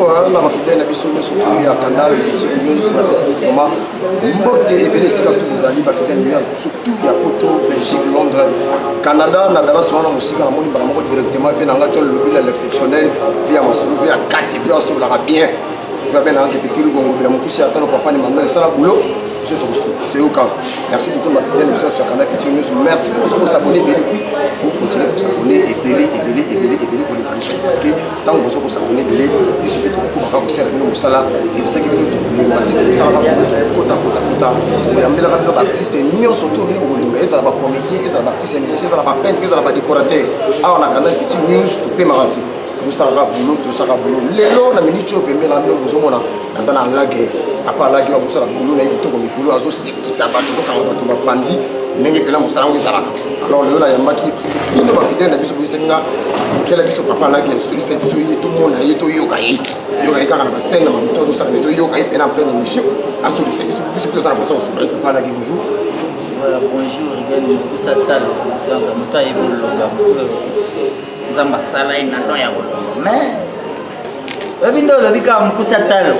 on a fidèle na biso surtout ya canal Victim News na pesa comment mbote ebele sika tout vous ali ba fidèle news surtout ya Poto Belgique Londres Canada na daba sona musika na moni ba moko directement vient nga John Lobby l'exceptionnel via masolo via 4 via sur la bien va bien avec petit Lugongo de la mokusi atano papa ni Manuel sala boulot je te reçois c'est au cas merci beaucoup ma fidèle émission sur canal Victim News merci pour vous abonner et puis vous continuez pour s'abonner et belé pour les canaux parce que tant que vous s'abonner belé du super tout pour vous servir nous sala et ça qui nous le matin nous sala kota et amela rapide artiste nio surtout ni bolinga ezala ba comédien ezala ba artiste musicien ezala ba peintre ezala ba décorateur awa na canal Victim News to pe marati tout ça boulot lelo na minute au premier na nous sommes na ça na lague papa lague on ça boulot na kitoko mikolo azo sekisa ba toujours quand on va pandi ndenge pela musala ngo ezala alors lelo na yambaki parce que bino ba fidèle na biso bisenga kela biso papa lague celui c'est biso yeto mona yeto yoka kaka na scène na moto zo ça meto yoka pena en pleine émission a celui c'est biso ça pour ça sur papa lague bonjour. Voilà, bonjour, regarde tout ça tal donc moto ebologa nzamba sala ina ndo ya bolongo mais babindo lobika mukutsa talo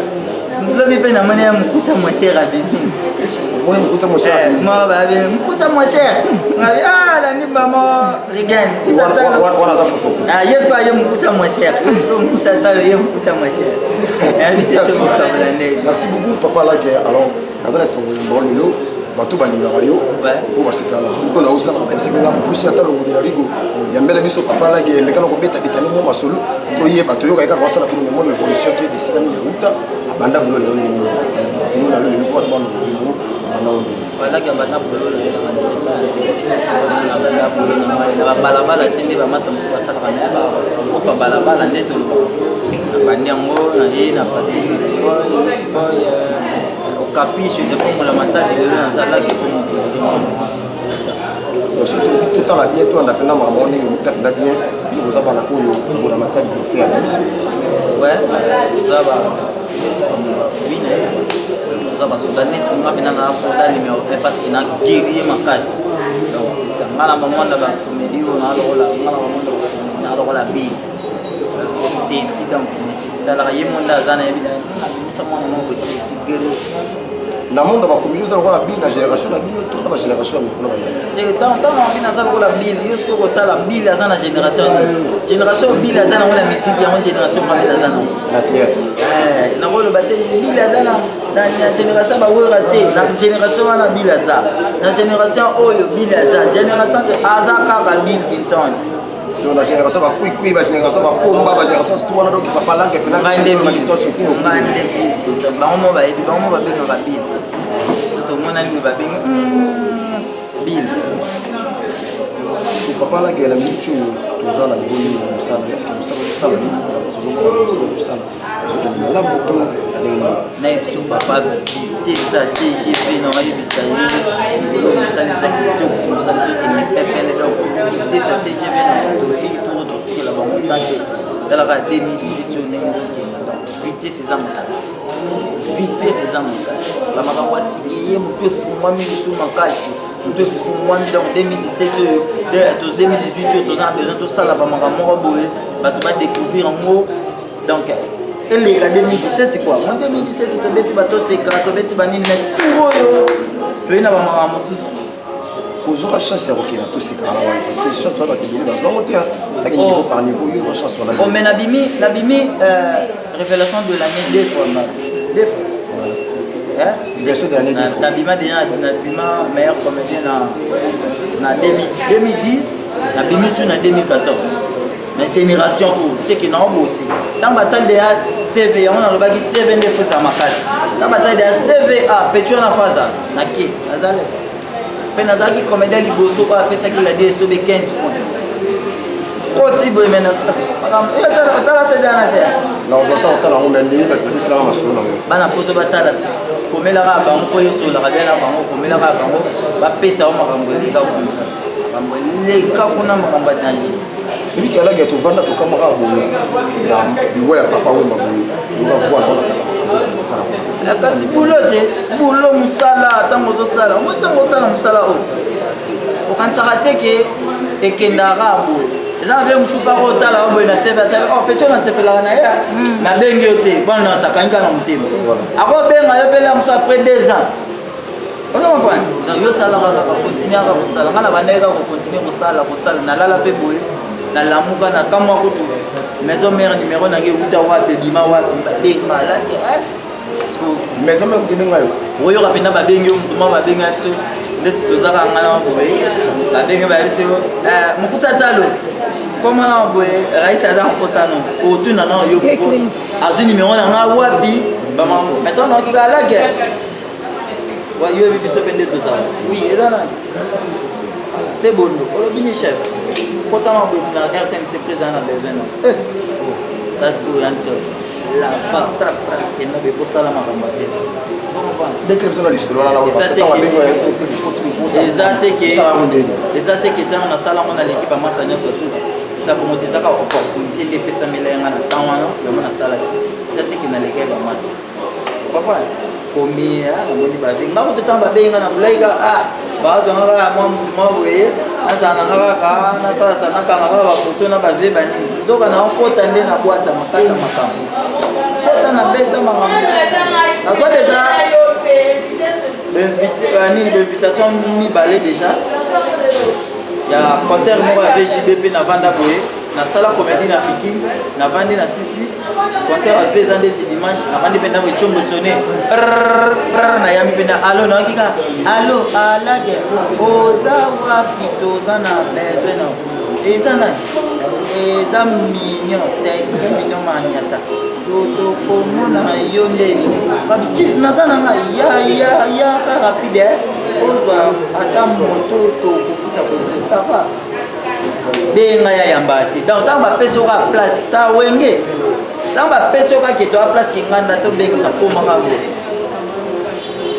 lobi pe na mane ya mukutsa mo cher abibi moi mukutsa mo cher moi babi mukutsa mo cher ngabi la ni mama regain mukutsa talo wana za photo yes kwa ye mukutsa mo cher yesko mukutsa talo ye mukutsa mo cher merci beaucoup papa la guerre alors nazana son bolilo bato balingaka yo o basepela buko na osala babisekanga mokusi ata longo ya rigo yambela biso papa lage mekana kobeta bitani mo masolo toyeba toyoka kaka osala pour le monde évolution to desika ni ruta banda bulo leo ni bulo na lelo ko bana bulo bana ondo wala ke bana bulo na balabala tende ba masa musu basala kana ba ko balabala ndeto na banyango na ye na pasini siboy capiche de forme la matade de la qui surtout tout à bien toi on a plein maman on est bien nous avons la cour pour la matade de faire ici ouais nous avons oui nous avons soudanais on va bien dans soudan numéro 1 parce qu'il a guéri ma case donc c'est ça mala maman là ba comédie on a alors la bille parce que des incidents c'est dans la yémonda zana évidemment nous sommes en mode tigero na monde ba communauté za la bille na génération na bille to na génération na kuna ba tant on vient za la bille yusko kota la bille za na génération bille za na la musique ya génération ba bille za na théâtre na rolo baté bille za na génération ba wera té na génération na bille za na génération oyo bille za génération aza kaka bille kinton donc la génération va kui ba génération va pomba ba génération tout wana donc papa là que pena ngande ma kito shooting ngande ba mo ba ebi ba mo ba benga ba bil to mona ni ba benga bil papa là que la michu toza na boni musala est-ce que musala ni na toujours musala parce que la moto na ebiso papa tesa TGV na ayi bisayi musala za kito musala zo ki ni pepe donc tesa TGV na la montagne dans la 2018 on est vitesse c'est la maman wa sibiye mutu fumwa misu makasi mutu fumwa donc 2017 2018 on a besoin de ça la maman moko boye ba to ba découvrir en mot donc elle est 2017 quoi en 2017 to beti ba to seka to beti ba nini tout oyo le na maman mosusu aux chasse à tous ces cas parce que chasse doit être dans le monter ça qui niveau par niveau il faut chasse sur la mais l'abimi révélation de l'année des fois révélation de l'année des fois l'abima meilleur comédien na 2010 l'abimi sur na 2014 la génération c'est qui non aussi dans bataille de CV on a rebagi 7 fois ça makasi dans bataille de CVA petit on a phase na qui azale penazaki comédien liboso ba pesa ki la DSO de 15 points koti boy mena tala sedana te la j'entends tala on mende ba petit la masolo na bana poto batala komela ka bango ko yoso la kabela bango komela ka bango ba pesa o makambo leka ko makambo leka kuna makambo danji ebi ki ala gato vanda to kamera boye na biwa ya papa we maboye on va voir on la kasi bulo musala tango zo sala mo tango sala musala o kansaka te ke ekendara bo eza ave mosuka oyo otala oboye na tv atala oh petit oyo nasepelaka na ye nabengi yo te bwana nasakani kaka na motema akobenga yo mpela mosu après 2 ans ozo comprendre donc yo salaka kaka continue kaka kosala nga na bandeki kaka kocontinue kosala nalala mpe boye nalamuka na kamwa kutu maison mère numéro nange euta wapi ebima wapi babenga alaki maison mère okende ngai oyoka mpena babengi yo motu moko babengi ya biso ndeti tozaka nga na maboye babengi baya biso mokuta talo koma na maboye raisi aza nkosano otuna na yo azwi numéro na nga wapi maintenant nakika alaki yo yebi biso mpe nde tozala oui eza nani c'est bondo olobi ni chef kotama boye na rtmc président na besoin na parce que oyanti là-bas kenda be kosala makambo te eza te ke ntango nasalango na l'équipe amasa nyonso tu eza bongo te ezaka opportunité nde epesamela yanga na ntan wana yango nasalaki eza te ke naleki bamasa papa komia namoni bavengi ngako te ntango babenga na bulaika bazwanga kaka mwa mutu mwa boye nazala nanga kaka nasalasanakanga kaka bafoto na bave banini nzoka na okota nde na bwata makasi ya makambo kota na beta makambo nazwa deja l'invitation mibale déjà ya concert moko ya VJB mpe na vanda boye nasala comédie na fiki navandi na sisi concert ape eza ndeti dimanche navandi mpe ndambo ecombo sone nayambi mpe na alo nakika alo alage oza wapi toza na besoin na eza nani eza mignon 5 million maniata tokomona yo ndeni babi chief naza na nga ya ka rapide ozwa ata moto tokofuta kosafa benga ya yamba te donc ntango bapesi oka place ta wenge ntango bapesi oka ke toa place kinganda to benga nakomaka bo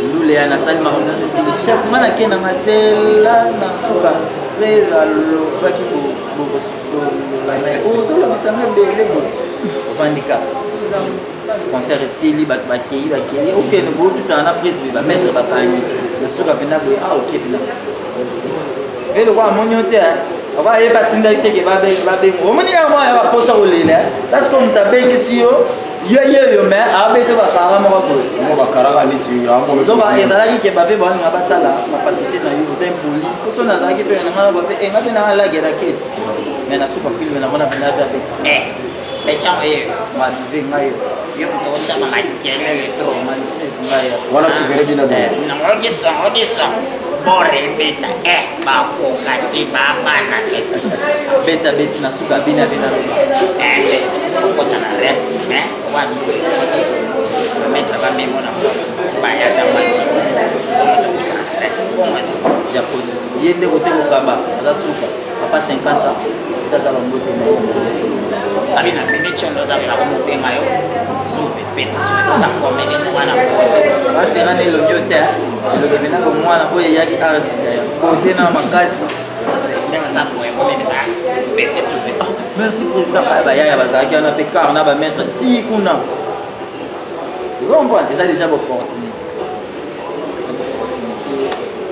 ndule ya nasali makambo nyonso esili chef nga nakenda nga zela na suka presa lobaki bokosolola naye ozolobisanga ebele boye ovandika concert esili bato bakei okende bootutana na prise boye bametre bakangi na suka mpena boye oke mpena ve lokwa amoni yo te aba ye batindaki teke babenga omoni yango ya baposa kolela parceke moto abengisi yo yo me abete bakara moko boye ezalaki ke bave balinga batala kapasité na yo oza impoli poso nazalaki mpe nanga bape enga mpe nanga lagela kete me nasuka filme namona mpena ave abeti bechango ye mabive ngayo yo moto ochama makelele tro manesi ngayo wana suvere bina odisa borebeta bakokati babana beti nasuka bina okota na rep wabibesidi bametre bamemo na bayata maji ya polisi ye nde kote kokaba aza suka papa 50 ans esika aza bambote abina pene tyondo ozabela komobenga yo suve peti suve oza komede mwana basera na elongi yo te elongi menaka mwana oyo eyaki arsika ya kote na makasi ndenge aza boye komede peti suve merci président aya bayaya bazalaki wana mpe kar na bametre ti kuna ozokomprendre eza déjà baopportunité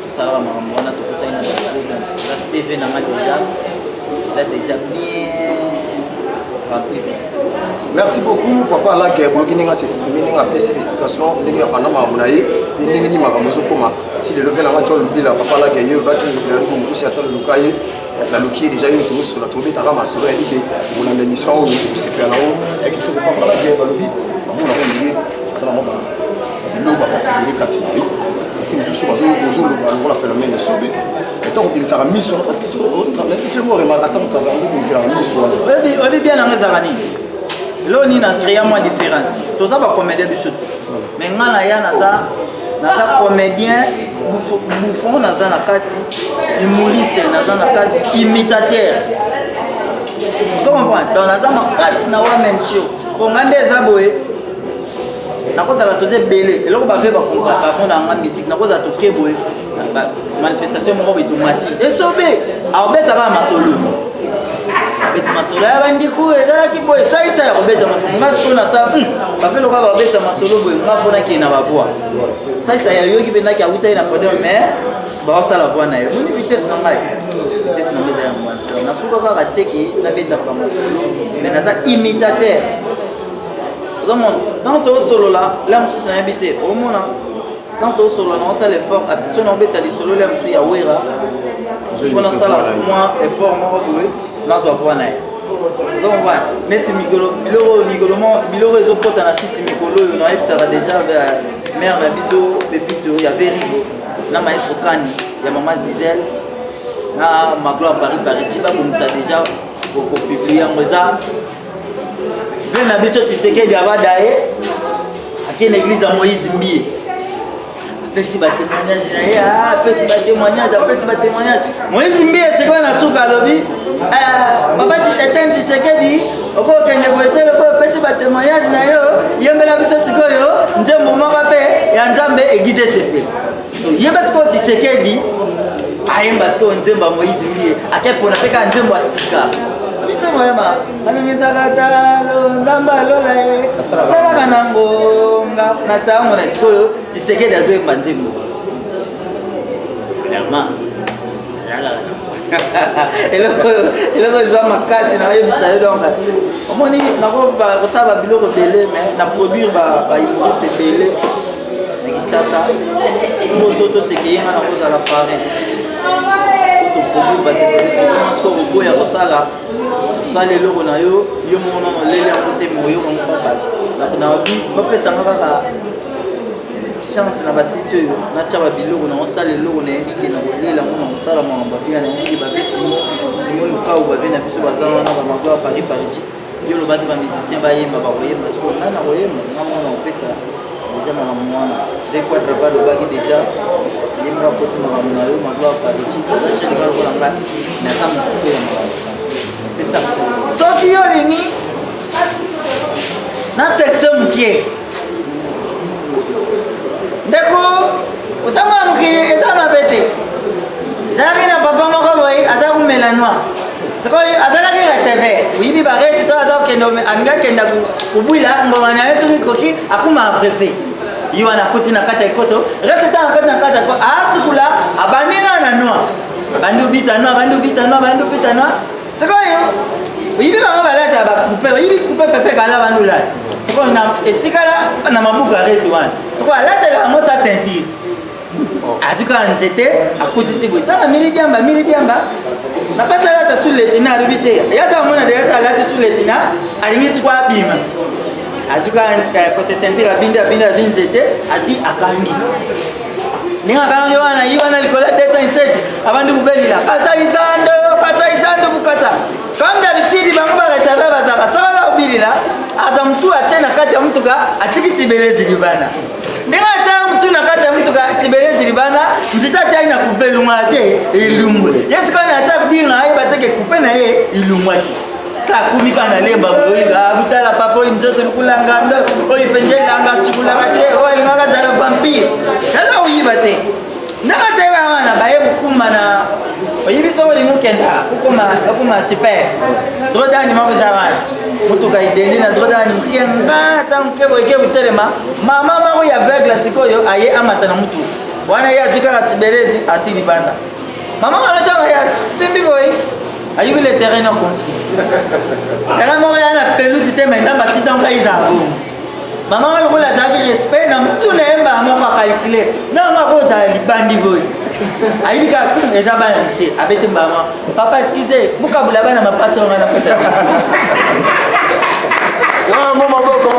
tosalaka makambo wana tokotaki na eza cv nanga déjà eza déjà bien rempli. Merci beaucoup papa Alage boyoki ndenge s'exprimer ndenge apesi explication ndenge apanda makambo na ye mpe ndenge nini makambo ezokoma ti lelo mpe nanga John Lubila papa Alage ye olobaki leloko mokusi ata loluka ye naluki ye déjà yo tozosola tobetaka masolo ya libe kolanda émission oyo kosepela nango ya kitoko papa Alage balobi bamona ngo ndenge azala mo biloko bakobele kati na ye ete mosusu bazoloba longola phénomène esobe etant kobimisaka miso parce que biso mo remaka ata moto kobimisaka miso oyebi bien nango ezalaka nini lelo nini na créa mwa différence toza bacomédien biso mais nga na ya naza comédien bouffon naza na kati humoriste naza na kati imitateur ozo comprendre donc naza makasi na wa même show bonga nde eza boye nakozala toza ebele eloko bave bamona yanga musique nakozala toke boye manifestation moko boye tomati esobe abetaka masolo beti masolo ya bandiku ezalaki boye esalisa ya kobeta masolo nga sikoyo nata bafe lokola babeta masolo boye nga fonaki na bavoi salisa ya yoki mpe ndaki awutaki na podium mais baosala voi na ye moni vitesse na ngai vitesse na ngeza yango wana nasuka kaka te ke nabetaka masolo mais naza imitateur ozomona ntango toosolola la mosusu nayebi te omona ntango toosolola naosala effort attention naobeta lisolo la mosusu ya wera mpo nasala mwa effort moko boye nazwa voi na ye ozomona neti biloko ezokota na site mikolo oyo nayebisaka déjà mare na biso pepito ya veri na maestro kani ya mama Zizel na magloire Paris bakomisa déjà kopublie yango eza ve na biso Tshisekedi abada ye akende église ya Moïse Mbie apesi batémoignage na ye apesi batémoignage Moïse Mbie sikoyo na suka alobi papa Etienne Tshisekedi okokende boetele koyo opesi batémoignage na yo yembela biso sikoyo nzembo moko mpe ya nzambe église etsepe yeba sikoyo Tshisekedi ayemba sikoyo nzembo ya Moïse Mbie akepona mpe kaka nzembo ya sika nzembo yeba aningisaka talo nzambe alola ye asalaka na ngonga na ntango na sikoyo Tshisekedi azoyemba nzembo finalement azalaka eloko ezwa makasi nayebisa ye donc omoni nakosala babiloko ebele mais na produire bahumoriste ebele na Kinshasa moso tosekeyenga na kozala pare toproduire batemasiko oboya kosala eloko na yo moko nano lele yango te moyokango bato bapesanga kaka chance na basiti oyo natya babiloko na osala eloko nayebi ke na kolela ngo na kosala makambo abia nayebi bapesi simoni lukau bave na biso baza wana bamagloire Paris yo lobaki bamusicien bayemba bakoyemba sikoyo nga na koyemba nga moko na kopesa deja makambo wana V4 pa lobaki deja yemba bakoti makambo na yo magloire Paris aza cheleka lokola ngai naza mokuko ya makambo c'est ça soki yo olingi na section mokie ndeko kotambola mokili eza mabe te ezalaki na papa moko boye aza komela noir sikoyo azalaki receveur oyibi bareti to aza kokende alingi akenda kobwila ngoma na ye soki koki akuma préfet ye wana akuti na kati ya ekoto reseta na kati ya ekoto asikula abandi na noir abandi obita noir sikoyo oyibi bango balata bakupe oyibi kupe pepe kala bandula sikoyo etikala na mabuku ya resi wana sikoyo alatela yango sa ceinture atukaka nzete akutisi boye tanga mili diamba napasi alata su letina alobi te yaza mona deyasa alati su letina alingi siko abima atukaka kote ceinture abindi azwi nzete ati akangi ndenge akangi wana yi wana likolo ya 207 abandi kubelila kasa izando bukasa comme d'habitude bango baresave bazaka sokola obilila aza mutu atie na kati ya mutuka atiki tibelezi libana ndenge atia mutu na kati ya mutuka tibelezi libana nzita atiaki na kupe elungwala te elumbwe yesikona atia kudiri na ye bateke kupe na ye ilungwaki akumika na lemba boyiga butala papa oyo nzoto lukulanga ndo oyo penjelanga sikulanga te oyo alingaka zala vampire eza oyiba te ndenge atia wana baye kokuma na oyibi soko olingi okenda okoma super drodani moko eza wana motuka idende na drodani mokenga ntango ke boyeke kotelema mama moko ya aveugle sikoyo aye amata na mutu wana ye azwi kaka tibelezi ati libanda mama wana ntango ya simbi boye ayibi le terrain na construit terrain moko ya na pelouse te mai ndamba ti ntango ezala bongo mama wana lokola azalaki respect na mutu na ye mbala moko akalkule nanga kozala libandi boye ayibi kaka eza bana mike abeti mbama papa eskize mokabula bana mapasi onga na kota maboko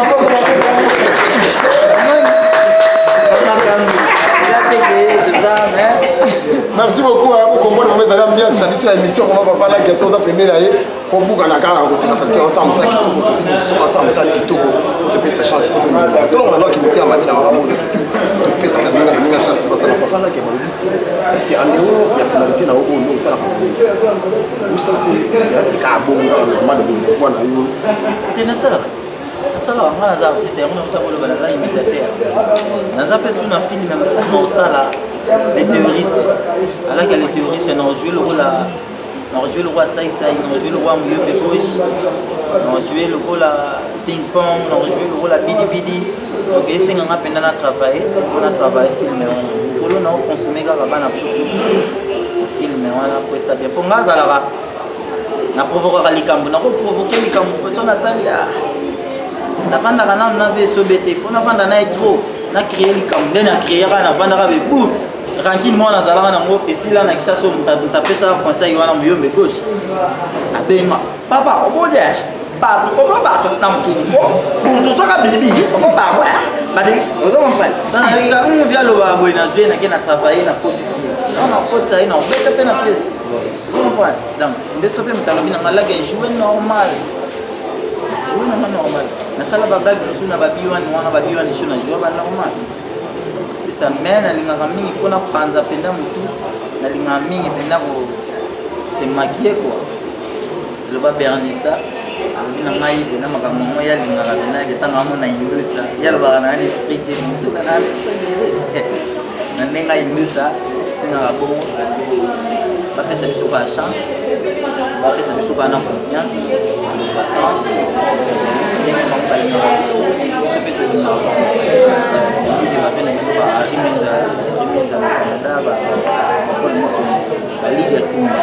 merci beaucoup à vous comprendre comment ça ambiance na biso ya émission comment papa la question za première ye faut buka na kala ko sika parce que on sent ça qui tout ko so ça ça qui tout ko faut te payer sa chance faut te dire tout le monde qui mettait amadi na makambo de surtout to pesa na minga chance parce que papa la ke balobi est-ce que en dehors ya tonalité na ogo no ça la ko ça pe ya ka bongo na normal de bongo na yo tena sala asala wanga naza artiste yango na kutambolo banaza imitateur naza mpe su na film ya mosusu na osala les terroristes alaka les terroristes na ojoué le rôle à Saïsaï, na ojoué le rôle à Mouyombe Gauche, na ojoué le rôle à Ping Pong, na ojoué le rôle à Bidi Bidi. Donc ese nga penda na travailler, on a travaillé film on na consommer kaka bana film mais wana akwesa bien mpo nga azalaka na provokaka likambo nakoprovoke likambo so natali navandaka nanu na veso bete fo navanda na ye trop na créer likambo nde na créer kaka navandaka bebu rankine mwana azalaka nango esila na kisasa mutapesaka conseil wana muyombe gauche abenga papa obode bato obo bato na mokili butu soka bilibili obo babo bade ozokomprendre sanalika via loba boye na zwe nake na travailler na kotisi na kotisa ye na obeta mpe na pièce ozokomprendre donc nde so mpe mutalobi nanga lake joue normal nasala babage mosusu na babiwani wana babiwani so na joue banormal c'est ça mais nalingaka mingi mpona panza mpenza motu nalingaka mingi mpenza se maquiller quoi eloba bernisa alobi na ngai pena makambo mo yalingaka penake ntango amona indusa yalobaka na esprit te mosuka na esprit ele na ndenge indusa esengaka bongo bapesa biso ka chance bapesa biso ka na confiance ndenge bango balingaka biso biso mpe tolingaka bape na biso barimenza na canada balide ya tuma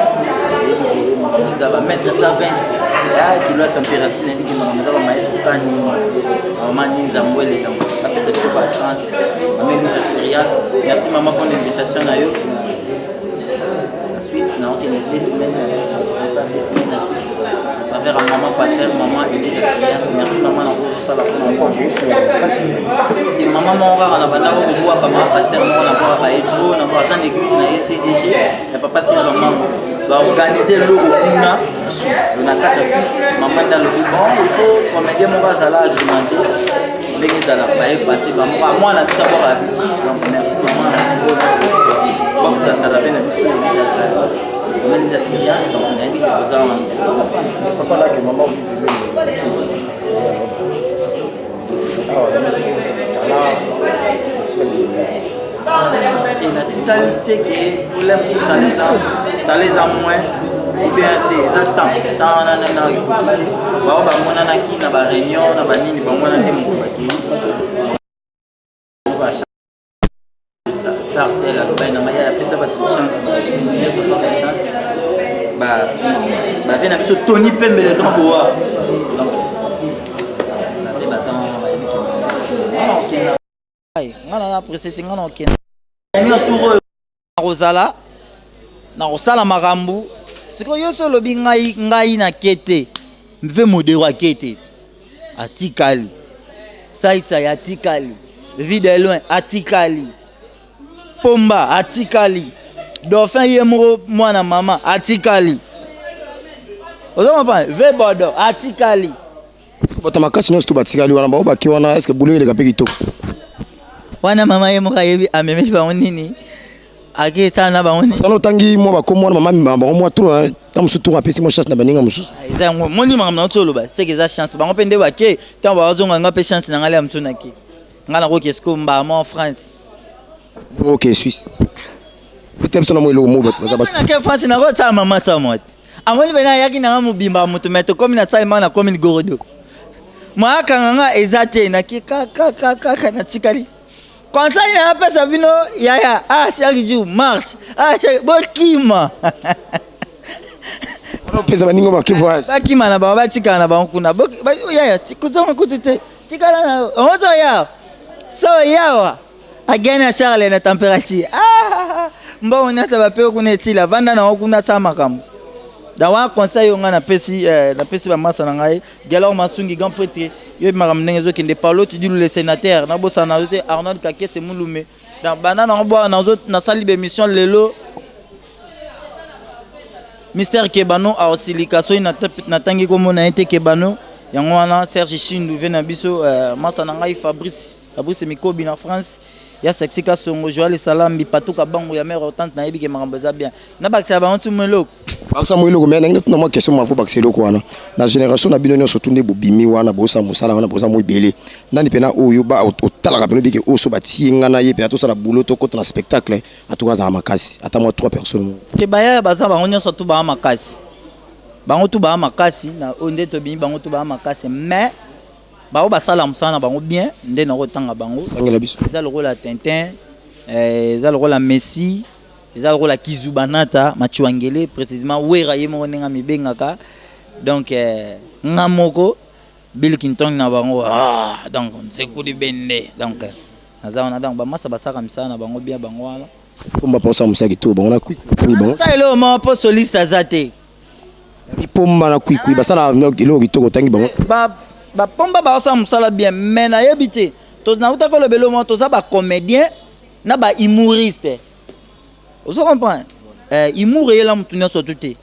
eza bametre 120 kilo ya température nayebiki makambo eza bamaestro kani bamani nzambo eleka bapesa biso ba chance bamemisa expérience merci mama pour l'invitation na yo na Suisse naokende 2 semaines na Suisse travers maman pasteur maman elise expérience merci mama na kozosala mpona mama moko kaka na bandako kobwaka mama pasteur moko na mpona baetro na mpona san église na ye cdg ya papa silva mango baorganize eloko kuna na kati ya Suisse mama nde alobi bon il faut comédien moko azala agrémenté ndenge ezalaka bayepase bamoko amwana biso aboka ya biso donc merci mama bakosatala mpe na biso on a des expériences donc on a dit que vous avez papa là que maman vivait la totalité que pour l'aime dans les ans moins ou bien des attentes dans na ba ba mona na ki na ba réunion na ba nini ba mona ndemo ba ki star c'est la ba na maya fait ça ba chance ba chance ba vient biso Tony Pembe le temps pour donc na fait ba ça ngana na presete ngana okena ngana tour rozala na rosala makambu siko yo so lobi ngai na kete mve modero akete atikali saisa ya atikali vide loin atikali pomba atikali dauphin yemro mwana mama atikali ozo mpa ve bodo atikali bota makasi no sto batikali wana ba obaki wana est-ce que boulot ile kapeki to wana mama yemro kayebi amemesi ba nini ake sana ba nini tano tangi mo ba komo mama mama mo trop tamusu to apesi mo chance na baninga mususu eza moni mama na tolo ba c'est que ça chance ba ngopende ba ke tant ba zonga ngape chance na ngale ya mtuna ki ngala ko kesko mba mo France OK Suisse peut-être ça mo lo mo ba na ke France na ko sa mama sa mot amoni bena yaki na mubimba mutu meto comme na salima na comme gorodo moi kanga ezate na ki ka na tikali conseil na pesa vino yaya chaque jour marche bokima pesa baningo ba voyage bakima na ba tika na ba kuna yaya tikuzoma kutute tikala na ozo ya so yawa agena Charles na température mbona nasa ba pe kuna etila vanda na kuna sa makambo dawa conseil nga na pesi ba masa na ngai gelo masungi grand prêtre yo makambo ndenge zo kende parlo tu dis le sénateur na bosa na zote Arnold Kakese Mulume dans banana na bo na zo na sali be mission lelo Mystère Kebano a osilika so na tangi ko mona ete Kebano yango wana Serge Chindu vena biso masa na ngai Fabrice Mikobi na France ya sexika songo Joël Salambi patuka bango ya mère tante na yebike makambo za bien na bakisa ba ontu mweloko bakisa mweloko mais ngi tuna mo question mafu bakisa loko wana na génération na bino nyonso tunde bobimi wana bosa musala wana bosa mo ibele ndani pena oyo ba otalaka pena bike oso batinga na ye pena to sala boulot to kota na spectacle atuka za makasi ata mo 3 personnes ke baya baza bango nyonso to ba makasi bango to ba makasi na onde to bimi bango to ba makasi mais bao basala musana bango bien nde na kotanga bango tangela biso eza lokola Tintin eza lokola Messi eza lokola Kizubanata Machuangele précisément wera ye moko ndenge mibengaka donc ngamoko Bill Clinton na bango donc nsekuli bende donc nazaona donc bamasa basaka misana na bango bia bango wala pomba posa musaki to bango na kwikwi bango ça elo mo po soliste azate pomba na kwikwi basala elo kitoko tangi bango ba pomba ba osa musala bien mais na yebite to na utako le belo mo to za ba comédien na ba humoriste vous comprenez humour et la mutunya sotuté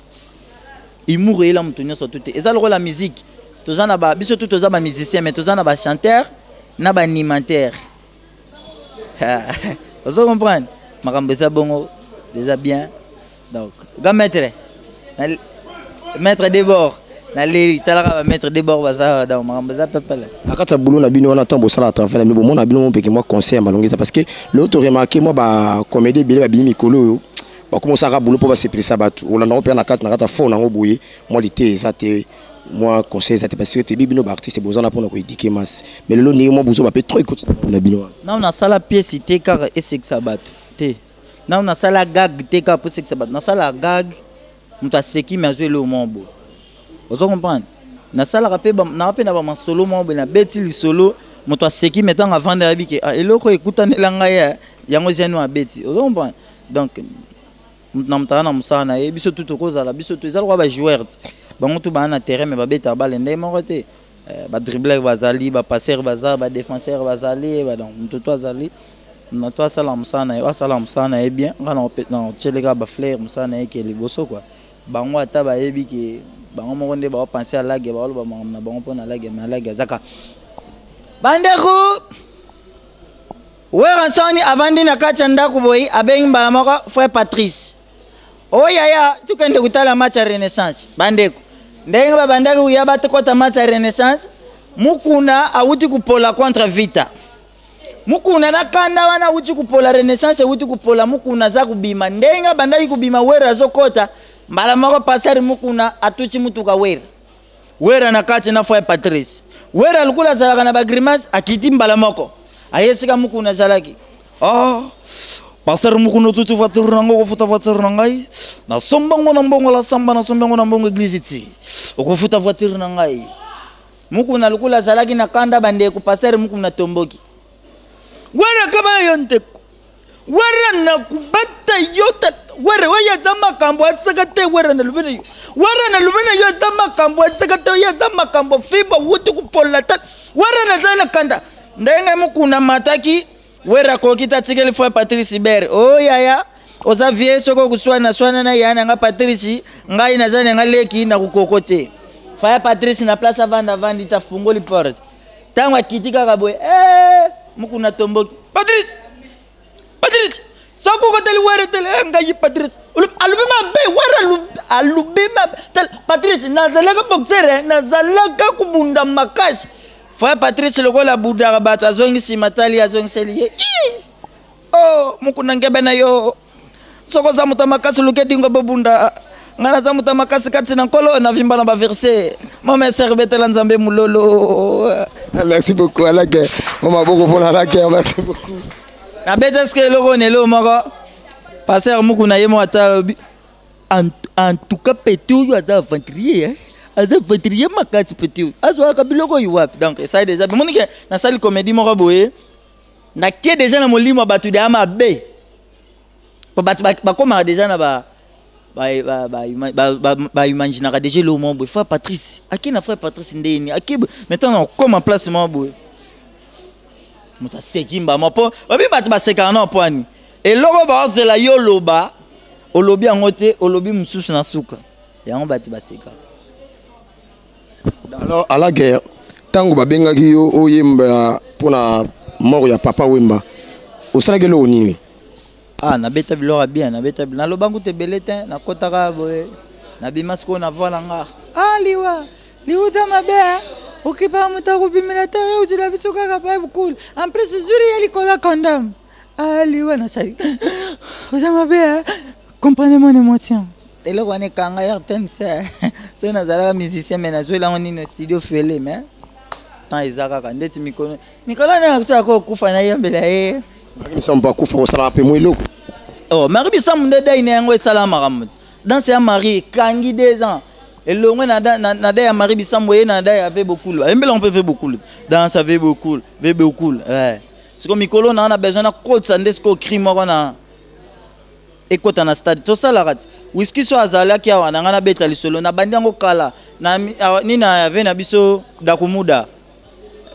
humour et la mutunya sotuté et ça le la musique to za na ba biso tout to za ba musicien mais to za na ba chanteur na ba animateur vous comprenez makambo ça bongo déjà bien donc ga maître Debord na les talaka maître Debord baza dans makambo ça pepele akata boulot na bino na tambo sala ta fait mais bon na bino mon peke moi conseil malongisa parce que l'autre remarqué moi ba comédie bile ba bimi mikolo ba commencer à boulot pour ba se placer batu on na opéra na kata fond na boye moi l'été ça te moi conseil ça te parce que te bino ba artiste besoin pour ko éduquer masse mais le lot ni moi besoin ba peut trop écouter na bino na on a sala pièce te car et c'est que ça batu te na on a sala gag te car pour c'est que ça batu na sala gag muta seki mais azwe le mombo vous comprenez na sala rapé na rapé na ba solo mombo na beti li solo muta seki mettant avant de rabike eloko ekutanela ngai yango zeno a beti vous comprenez donc na mutana musana e biso tout kozala biso tout ezala ba joueur bango tout ba na terrain mais ba beta balle ndé moko te ba dribbler bazali ba passeur bazali ba défenseur bazali ba donc muto azali na to sala musana e bien ngana na chelega ba flair musana e ke liboso quoi bango ata ba yebi ke bango moko ndé ba penser à la guerre ba lo ba na bango pona la guerre mais la guerre zaka bandeko wera nsoni avandi na kati ndako boyi abengi mbala moko frère Patrice oyaya tukende kutala match ya Renaissance bandeko ndenge babandaki kuya batekota match ya Renaissance mukuna awuti kupola contre Vita mukuna nakanda wana awuti kupola Renaissance awuti kupola mukuna za kubima ndenge bandaki kubima wera zokota mbala moko passer mukuna atuchi mutuka wera na kati na frère Patrice wera lukula zalaka na bagrimas akiti mbala moko ayesika mukuna zalaki passer mukuna tutu voiture nango ko futa voiture nangai na sombango na mbongo la samba na sombango na mbongo église ti ko futa voiture nangai mukuna lukula zalaki na kanda bande ko passer mukuna tomboki wera kama yonte wera na kubata yota wera waya zama kambo asakate wera na lubena yo zama kambo asakate ya zama kambo fiba wutu kupola ta wera na zana kanda ndenge mukuna mataki wera ko kita tikeli fois Patrice Ber yaya oza vie soko kuswana na yana nga Patrice ngai na zana nga leki na kukokote fa Patrice na place vandi ta fungoli porte tangwa kitika kaboy mukuna tomboki Patrice soko koteli wera tele ngai Patrice alubima be wera alubima Patrice nazalaka boxer nazalaka kubunda makasi frère Patrice lokola budara bato azongi simatali azongi seliye mukuna ngebe na yo soko za mutamakasi luke dingo bobunda ngana za mutamakasi kati na nkolo na vimba na ba verset mama serbetela nzambe mulolo merci beaucoup alake mama boko pona alake merci beaucoup na beteske loko ne lo moko pasteur mukuna yemo atalobi en tout cas petu aza aventurier aza aventurier makati petu azwa kabiloko yiwapi donc ça déjà monike na sali comédie moko boye na kie déjà na molimo batu de ama be ba koma déjà na ba imaginera déjà le moment boye frère Patrice akina frère Patrice ndeni akibe maintenant on comme en place mo boye muta sekimba mopo babi batu baseka na poani eloko ba ozela yo loba olobi angote olobi mususu na suka yango batu baseka. Alors à la guerre tango babengaki yo oyemba pona mort ya papa Wemba osalaki lo nini na beta bilora bien na beta na lobangu te belete na kotaka boye na bimasko na vola nga liuza mabe okipa mutako bimela ta yo jila bisoka ka pa cool en plus zuri yali kola condom liwa na sai uza mabe comprenez mon émotion eloko ane kanga yarten c'est na zala musicien mais na zoela ngoni no studio fele mais tant izaka ka ndeti mikolo na kusa ko kufa na yembela Mimi samba kufa ko sala pe mo eloko oh Marie Bissam nde dai ne ngo sala makamut dans c'est Marie kangi 2 ans et le ngwe na dai Marie Bissam boye na dai avait beaucoup embele on peut faire beaucoup dans ça fait beaucoup ouais c'est comme Mikolo na a besoin na code ça ndesko crime na ekota na stade to sala rat whisky so azala ki awana ngana beta lisolo na bandango kala na nina ave na biso dakumuda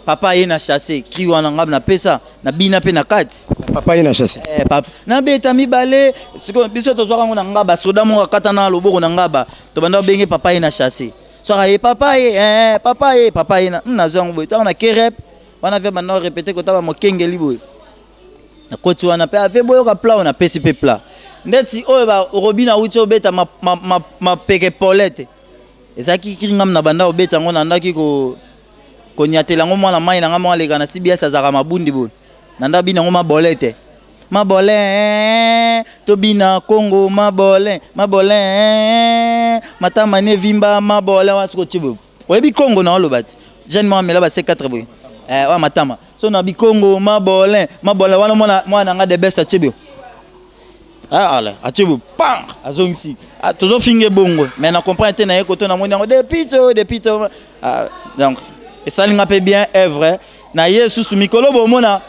papa ye na chassé cri wana ngam na pesa na bina pe na kati papa ye na chassé papa na beta mibale siko biso to zwaka ngona ngaba soda mo kata na loboko na ngaba to banda benge papa ye na chassé so ka ye papa ye na zongo boy ta na kerep wana ve banda répéter ko ta ba mokengeli boy na koti wana pe ave boyo ka pla na pesi pe pla ndeti oyo ba robina uti obeta ma peke polete ezaki kiringam na banda obeta ngona ndaki ko nyatela ngo mwana mai na ngamo aleka na CBS azaka mabundi bo nanda bina ngo mabolete to bina Congo mabole matama ne vimba mabole wasiko tibo oyebi Congo na olobati jeune moi mela ba C4 boy wa matama so na bi Congo mabole wana mwana nga de best tibo ala atibu pang azongisi tozo finge bongo mais na comprendre na yeko to na moni ngo depuis donc et ça linga pe bien est vrai na Yesu su mikolo bomona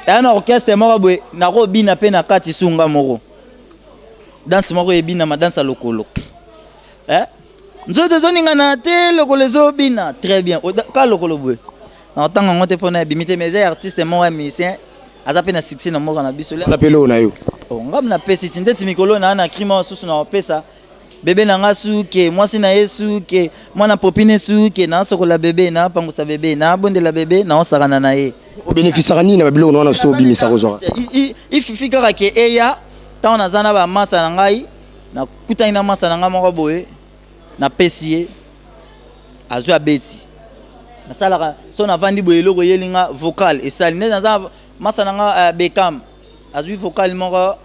un orchestre moko boy na ko bina pe na kati sunga moko danse moko ebina ma danse lokolo nzoto zoninga na te lokolo zo bina très bien ka lokolo boy na tanga ngote pona bimite mes artistes moko musicien azape na succès na moko na biso la pelo na yo ngam na pesi tindeti mikolo na crime susu na pesa bébé na nga suke mwasi na yesu ke mwana popine suke na sokola bébé na pangusa bébé na bondela bébé na osakana na ye o bénéficiera nini na bilo na sto bimisa kozwa ififi kaka ke eya tant na zana ba masa na ngai na kutani na masa na nga moko boye na pesi ye azu abeti na salaka so na vandi boye loko yelinga vocal esali ne na masa na nga Beckham azu vocal moko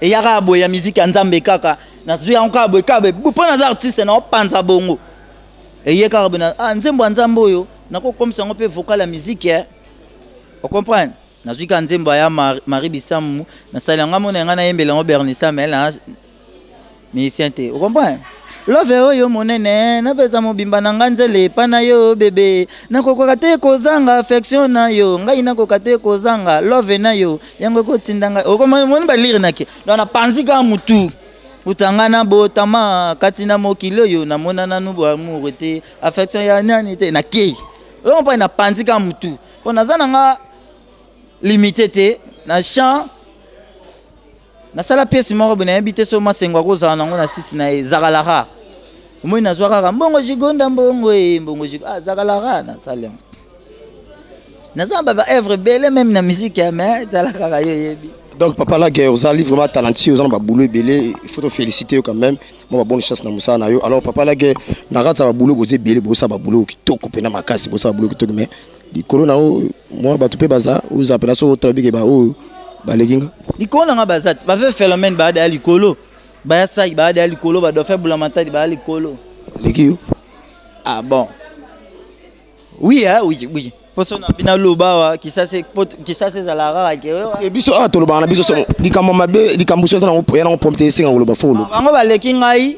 et yaka boye ya musique nzambe kaka na zwi encore boye kabe pona za artiste na panza bongo et yeka bana nzembo nzambe oyo nako comme ça on peut vocal la musique on comprend na zwi ka nzembo ya Marie Bissam na salanga mona ngana yembela ngo Bernisa mais là musicien te on comprend love oyo monene na pesa mobimba na nganzele pana yo bebe nakokoka te kozanga affection na yo ngai nakokoka te kozanga love na yo yango kotindanga okomoni ba lire nake na panzika mutu utangana botama katina mokilo yo na mona nanu bo amour te affection ya nani te na kei on pa na panzika mutu pona zana nga limité te na chant na sala pièce moko bana habité so masengwa kozana nango na site na Zagalara moi na zwaka mbongo jigonda mbongo Zagalara na salem na zamba ba œuvre belle même na musique mais talaka yo yebi donc papa la guerre aux livres vraiment talentueux aux ba boulot belé il faut te féliciter quand même moi bonne chance na musa na yo alors papa la guerre na rata ba boulot boze belé bosa ba boulot kitoko pena makasi bosa ba boulot kitoko mais di corona moi ba to pe baza aux appela so trabike ba o ba leginga likolo nga bazat ba fait phénomène ba da likolo ba ya sai ba da likolo ba do fait boulamantadi ba likolo legio bon oui oui poso na bina lobawa kisase zalara ke biso to loba na biso so likambo mabe likambo so na na pompe singa loba folo bango ba leki ngai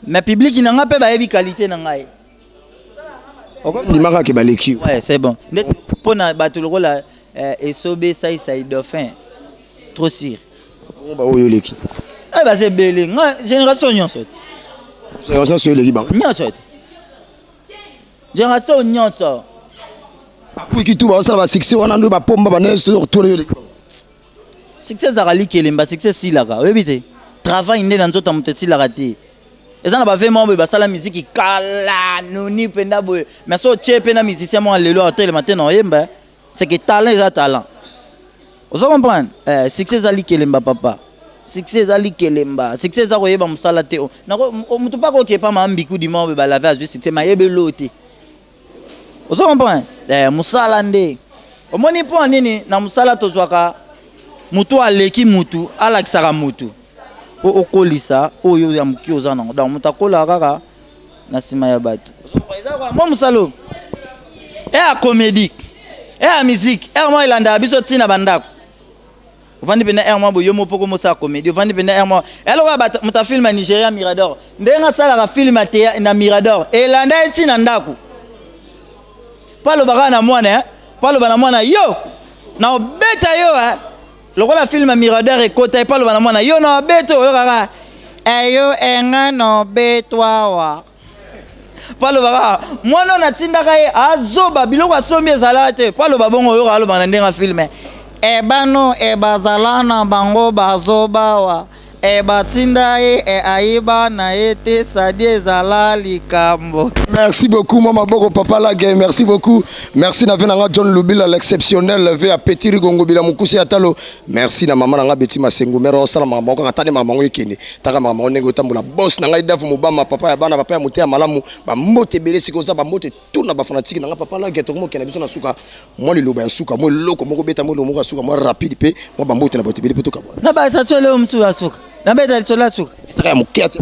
mais public na nga pe ba yebi qualité na ngai ndimaka ke ba leki ouais c'est bon net pona bato lokola esobe sai dauphin trop sire ba oyo leki ba c'est belé nga génération nyonso so leki bang nyonso génération nyonso akwiki tu ba sala ba succès wana ndo ba pomba ba nesto to le succès za kali kelemba succès silaka oyebite travail nde na nzota muteti la raté eza na ba vraiment ba sala musique kala noni penda boy mais so tchepe na musicien mo lelo hotel matin na yemba c'est que talent est talent vous comprenez succès za likelemba papa succès za likelemba succès za koyeba musala te na mutu pa ko kepa mambiku di mo ba laver azu succès ma yebe lote vous comprenez musala nde omoni po nini na musala tozwaka mutu aleki mutu alakisaka mutu okolisa oyo ya muki ozana donc mutakola kaka na sima ya bato mo musalo a comédie a musique mo ilanda biso tina bandako Vandi pena ermo bo yomo poko mosa comédie. Vandi pena ermo. Alors muta film Nigeria Mirador. Ndenga sala ka film na Mirador. Elanda eti na ndaku. Palo baka na mwana palo bana mwana yo. Na obeta yo lokola film Mirador e kota palo bana mwana yo na obeto yo kaka. Eyo enga no betwa wa. Palo baka mwana na tindaka ye azoba biloko asombi ezala te. Palo babongo yo kalo bana ndenga film. Ebano ebazalana bango bazobawa ebatinda e aiba na ete sadie zalali kambo. Merci beaucoup Mama Boko Papa Lage, merci beaucoup. Merci na venanga John Lubila l'exceptionnel ve a Petit Rigongo bila mukusi atalo. Merci na mama nga Betty Masengo mero osala mama ko katane mama ngo ekene. Taka mama onenge otambola boss na ngai dafu mobama papa ya bana papa ya motea malamu ba mote bele sikoza ba mote tuna ba fanatiki na nga Papa Lage to mo kena biso na suka mo liloba ya suka mo loko moko beta mo lomo suka mo rapide pe mo ba mote na bote bele poto kabwa. Na ba sa sole mtu ya suka. Na beta sola suka. Taka ya mukete.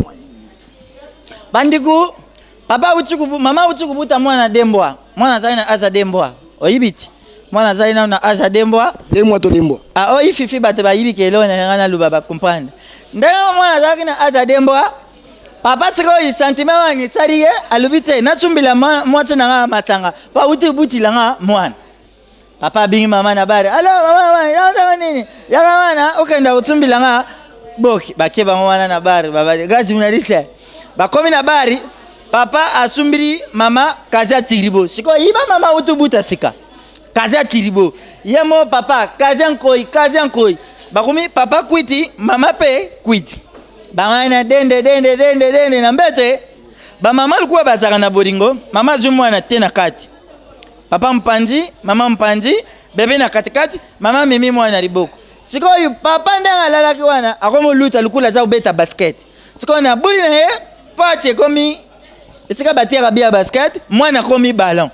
Bandiku papa uchukubu mama uchukubuta mwana dembwa mwana zaina aza dembwa oyibiti mwana zaina na aza dembwa dembwa to dembwa o ififi bate ba yibike lo na ngana luba ba comprendre ndenge mwana zaina aza dembwa papa siko yi sentiment wani sariye alubite na chumbila mwatsi na nga matanga pa uti buti la nga mwana papa bingi mama na bare alo mama ya nini ya mwana ukenda uchumbila nga boki bakeba mwana na bare baba gazi unalise bakomi na bari papa asumbiri mama kaza tiribo siko iba mama utubuta sika kaza tiribo yemo papa kaza nkoi bakomi papa kwiti mama pe kwiti bangana dende na mbete ba mama likuwa bazaka na bolingo mama zumwana tena kati papa mpanzi mama mpanzi bebe na katikati mama mimi mwana liboko siko yu papa ndanga lalaki wana akomo luta lukula za ubeta basket siko na buli na ye pati komi esika batia bia basket mwana komi ballon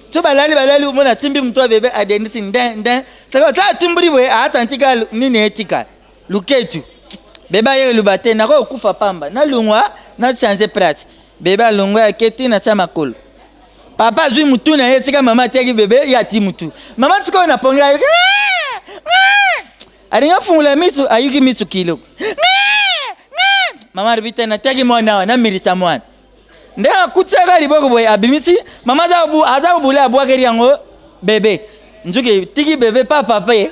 so balali umona timbi mtu bebe adenisi nden saka ta timburi we atantika nini etika luketu beba ye lubate na ko kufa pamba na lungwa na changer place beba lungwa aketi na sama kolo papa zui mutu na ye sika mama teki bebe ya ti mutu mama tsiko na ponga aringa fungula misu ayuki misu kilo mama ribita na teki mwana na mirisa mwana ndenga kutsaka liboko boy abimisi mama za bula abwakeri yango bebe njuke tiki bebe papa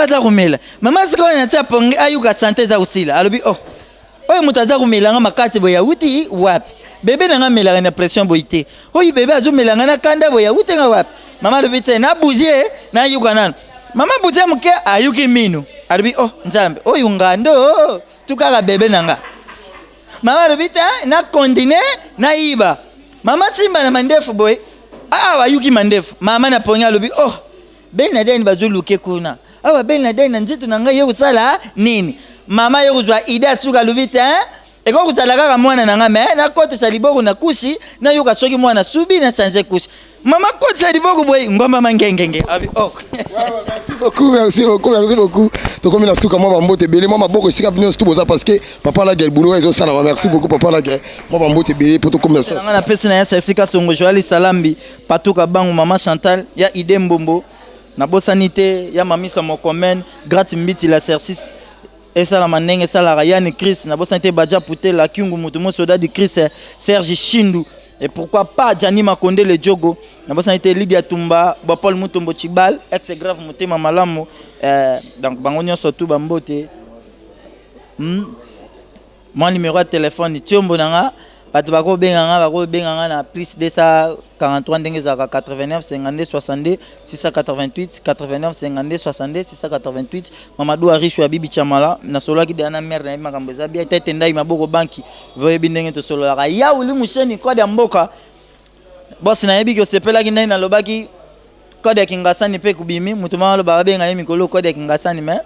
za kumela mama siko na tsa ponge ayuka santé za usila alobi oyo mutaza kumela nga makasi boya uti wapi bebe na nga mela na pression boyite oyo bebe azumela nga na kanda boya uti nga wapi mama lobite na buzie na ayuka nano mama buzie mke ayuki minu alobi nzambe oyo ngando tukaka bebe nanga mama lobita na kondine na iba mama simba na mandefu boy ayuki mandefu mama na ponya lobi ben na deni bazuluke kuna ben na deni nzitu na ngai yokusala nini mama yokuzwa ida suka lobita eko kusala kaka mwana na ngame na kote saliboko na kusi na yoka soki mwana subi na sanze kusi mama kote saliboko boy ngoma mangengenge abi merci beaucoup to comme na suka moi bambote belé moi maboko sika bino tout boza parce que papa la gueule boulot ezo sana merci beaucoup papa la gueule moi bambote belé pour to comme ça na pesi na yasa sika songo joali salambi patuka bangu mama Chantal ya ide mbombo na bosanité ya mamisa mokomen grati mbiti la service esa la manenge sala Ryan Chris na bosanité Badja Pouté la Kyungu mutumo soda di Chris Serge Chindu et pourquoi pas Gianni Makonde le Diogo na bosanité Lydia Tumba ba Paul Mutombo Chibal ex grave mutema malamu donc bangonyo surtout bambote mon numéro de téléphone tiombo nanga bato bako benga na plus 243 ndenge za 89 52 62 688 89 52 62 688 Mamadou Arishu ya bibi Chamala na solo ki dana mère na makambo za bia tete ndai maboko banki voye bindenge to solo la ya uli musheni kwa ya mboka boss na yebi ko sepela ki ndai na lobaki code ya kingasani pe kubimi mutuma lo ba benga yemi kolo code ya kingasani mais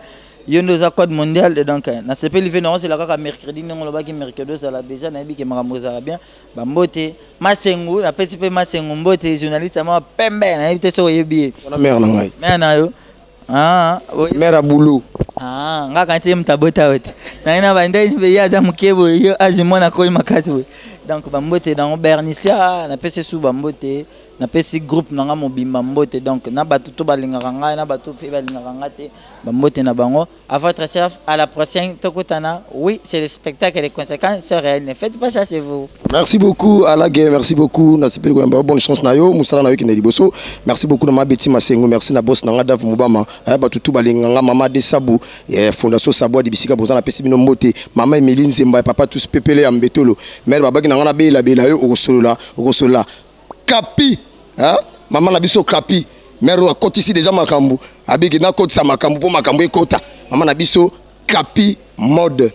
yondo za code mondial de donc na sepeli ve non c'est la kaka mercredi ngolo baki mercredi ça la déjà na yebi ke makambo za bien ba mbote masengu na pesi pe masengu mbote journaliste ma pembe na yebi te so yebi na mère na ngai mère na yo mère abulu ngaka ntie mtabota wote na ina bande be ya za mukebo yo azimona ko makasi we donc ba mbote dans Bernicia na pesi sou ba mbote na pesi groupe nanga mobimba mbote donc na bato to balingaka ngai na bato pe balingaka ngai te bambote na bango. À votre chef, à la prochaine tokotana. Oui, c'est le spectacle et les conséquences sont réelles. Ne faites pas ça, c'est vous. Merci beaucoup Alague, merci beaucoup na sepeli ko bonne chance na yo musala na yo kine liboso. Merci beaucoup na Mabeti Masengo, merci na boss na Dav Mubama bato to balinganga mama de Sabu fondation Sabu de bisika bozana pesi bino mbote mama Emeline Zemba papa tous pepele ya mbetolo mère babaki na ngana bela yo okosolola kapi maman na biso kapi mère akoti ici déjà makambu abiki na koti sa makambu po makambu ekota maman na biso kapi mode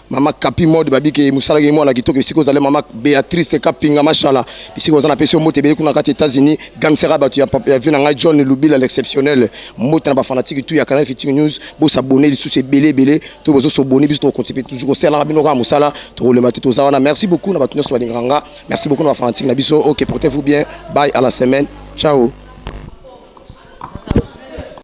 maman kapi mode babiki musala ke mwana kitoko bisiko zale maman Béatrice Kapinga machala bisiko zana pesi mote bele kuna kati États-Unis gansera batu ya vina nga John Lubila l'exceptionnel mote na ba fanatique tout ya Canal Fitting News bo s'abonner sous ces belé to bozo s'abonner biso to continuer toujours c'est la bino ka musala to le matin to zawana. Merci beaucoup na batu nyonso balinganga, merci beaucoup na ba fanatique na biso. OK, portez-vous bien, bye, à la semaine, ciao.